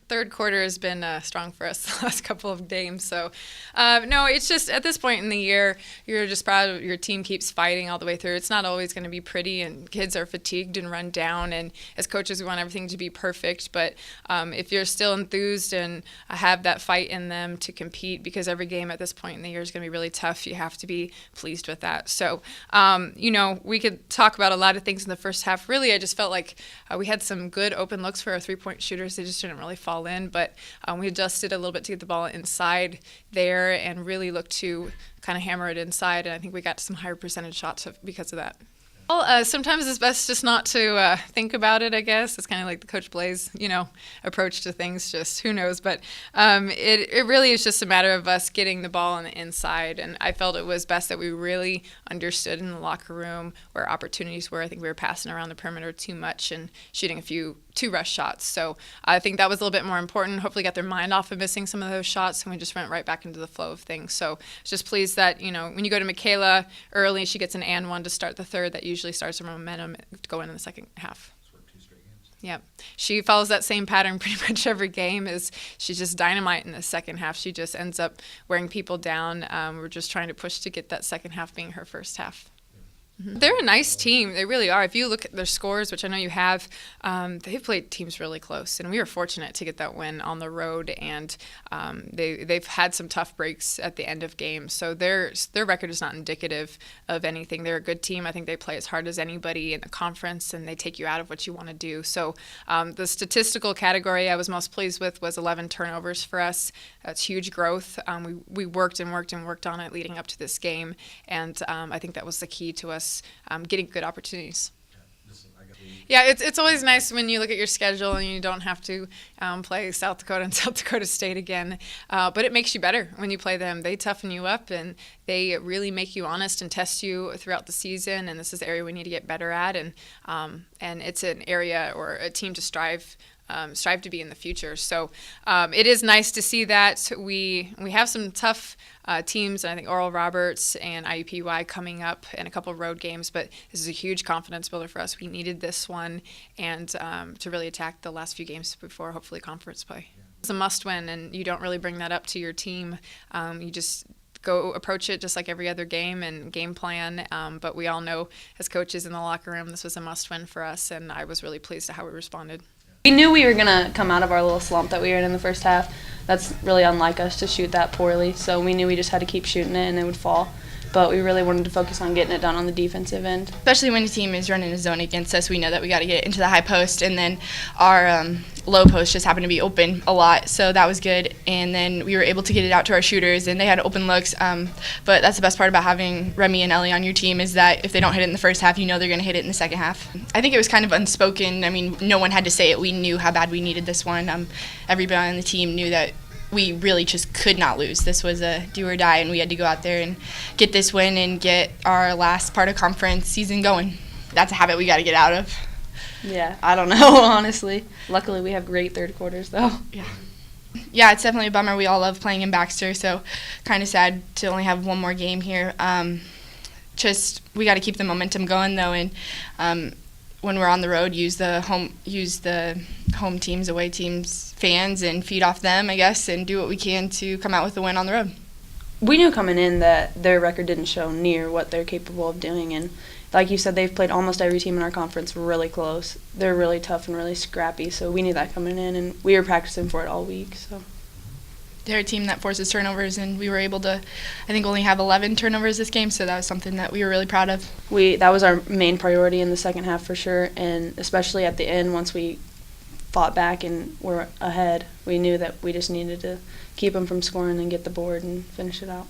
third quarter has been strong for us the last couple of games. So, no, it's just at this point in the year, you're just proud of your team keeps fighting all the way through. It's not always going to be pretty, and kids are fatigued and run down. And as coaches, we want everything to be perfect. But if you're still enthused and have that fight in them to compete, because every game at this point in the year is going to be really tough, you have to be pleased with that. So, we could talk about a lot of things in the first half. Really, I just felt like we had some good open looks for our three-point shooters. They just didn't really fall in, but we adjusted a little bit to get the ball inside there and really looked to kind of hammer it inside, and I think we got some higher percentage shots because of that. Well, sometimes it's best just not to think about it, I guess. It's kind of like the Coach Blaze, approach to things, just who knows. But it really is just a matter of us getting the ball on the inside. And I felt it was best that we really understood in the locker room where opportunities were. I think we were passing around the perimeter too much and shooting a few two rush shots. So I think that was a little bit more important. Hopefully got their mind off of missing some of those shots, and we just went right back into the flow of things. So I was just pleased that, when you go to Michaela early, she gets an and one to start the third. That usually starts her momentum going in the second half. Yeah, she follows that same pattern pretty much every game. She's just dynamite in the second half. She just ends up wearing people down. We're just trying to push to get that second half being her first half. They're a nice team. They really are. If you look at their scores, which I know you have, they've played teams really close, and we were fortunate to get that win on the road. And they've had some tough breaks at the end of games, so their record is not indicative of anything. They're a good team. I think they play as hard as anybody in the conference, and they take you out of what you want to do. So the statistical category I was most pleased with was 11 turnovers for us. That's huge growth. We worked and worked and worked on it leading up to this game, and I think that was the key to us getting good opportunities. Yeah, it's always nice when you look at your schedule and you don't have to play South Dakota and South Dakota State again. But it makes you better when you play them. They toughen you up, and they really make you honest and test you throughout the season. And this is the area we need to get better at. And it's an area or a team to strive to be in the future. So it is nice to see that. We have some tough teams, and I think Oral Roberts and IUPUI coming up and a couple of road games, but this is a huge confidence builder for us. We needed this one, and to really attack the last few games before hopefully conference play. It's a must win, and you don't really bring that up to your team. You just go approach it just like every other game and game plan, but we all know as coaches in the locker room this was a must win for us, and I was really pleased at how we responded. We knew we were going to come out of our little slump that we were in the first half. That's really unlike us to shoot that poorly, so we knew we just had to keep shooting it and it would fall. But we really wanted to focus on getting it done on the defensive end. Especially when the team is running a zone against us, we know that we got to get into the high post, and then our low post just happened to be open a lot, so that was good. And then we were able to get it out to our shooters, and they had open looks. But that's the best part about having Remy and Ellie on your team is that if they don't hit it in the first half, you know they're going to hit it in the second half. I think it was kind of unspoken. I mean, no one had to say it. We knew how bad we needed this one. Everybody on the team knew that we really just could not lose. This was a do or die, and we had to go out there and get this win and get our last part of conference season going. That's a habit we got to get out of. Yeah, I don't know, honestly. Luckily, we have great third quarters, though. Yeah, it's definitely a bummer. We all love playing in Baxter, so kind of sad to only have one more game here. We got to keep the momentum going, though, and when we're on the road, use the home teams, away teams, fans, and feed off them, I guess, and do what we can to come out with a win on the road. We knew coming in that their record didn't show near what they're capable of doing, and like you said, they've played almost every team in our conference really close. They're really tough and really scrappy, so we knew that coming in, and we were practicing for it all week. So they're a team that forces turnovers, and we were able to, I think, only have 11 turnovers this game, so that was something that we were really proud of. That was our main priority in the second half for sure, and especially at the end once we fought back and were ahead, we knew that we just needed to keep them from scoring and get the board and finish it out.